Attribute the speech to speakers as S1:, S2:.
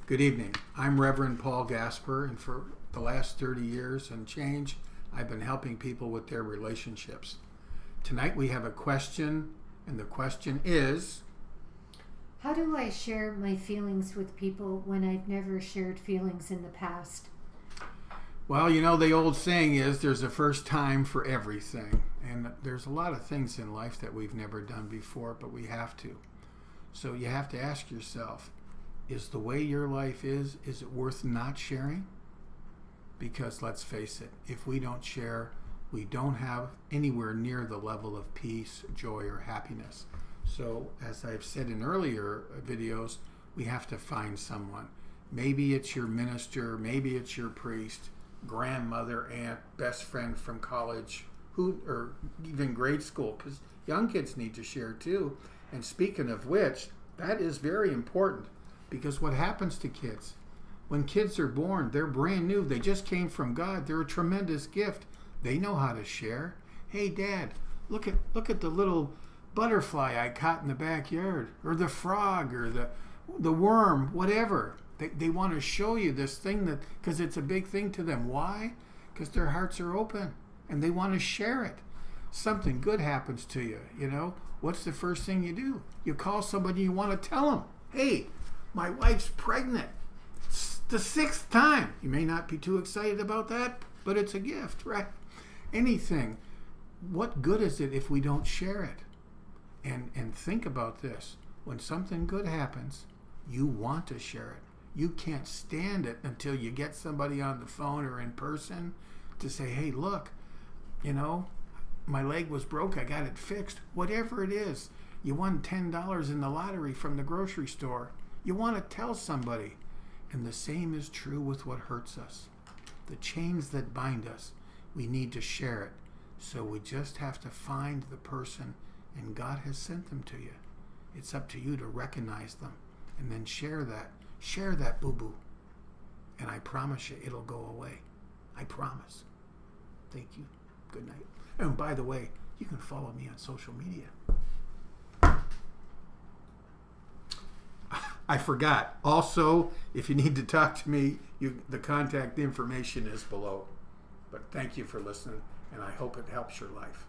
S1: Good evening. I'm Rev Paul Gaspar, and for the last 30 years and change, I've been helping people with their relationships. Tonight we have a question, and the question is,
S2: how do I share my feelings with people when I've never shared feelings in the past?
S1: well, you know, the old saying is there's a first time for everything, and there's a lot of things in life that we've never done before, but we have to. So you have to ask yourself, is the way your life is it worth not sharing? Because let's face it, if we don't share, we don't have anywhere near the level of peace, joy, or happiness. So as I've said in earlier videos, we have to find someone. Maybe it's your minister, maybe it's your priest, grandmother, aunt, best friend from college, or even grade school, because young kids need to share too. And speaking of which, that is very important. Because what happens to kids? When kids are born, they're brand new. They just came from God. They're a tremendous gift. They know how to share. Hey, Dad, look at the little butterfly I caught in the backyard, or the frog, or the worm, whatever. They want to show you this thing because it's a big thing to them. Why? Because their hearts are open and they want to share it. Something good happens to you. You know, what's the first thing you do? You call somebody. You want to tell them, hey, my wife's pregnant. It's the 6th time. You may not be too excited about that, but it's a gift, right? Anything. What good is it if we don't share it? And think about this. When something good happens, you want to share it. You can't stand it until you get somebody on the phone or in person to say, hey, look, you know, my leg was broke. I got it fixed. Whatever it is. You won $10 in the lottery from the grocery store. You want to tell somebody. And the same is true with what hurts us. The chains that bind us, we need to share it. So we just have to find the person, and God has sent them to you. It's up to you to recognize them and then share that. Share that boo-boo. And I promise you, it'll go away. I promise. Thank you. Good night. And by the way, you can follow me on social media. I forgot. Also, if you need to talk to me, the contact information is below. But thank you for listening, and I hope it helps your life.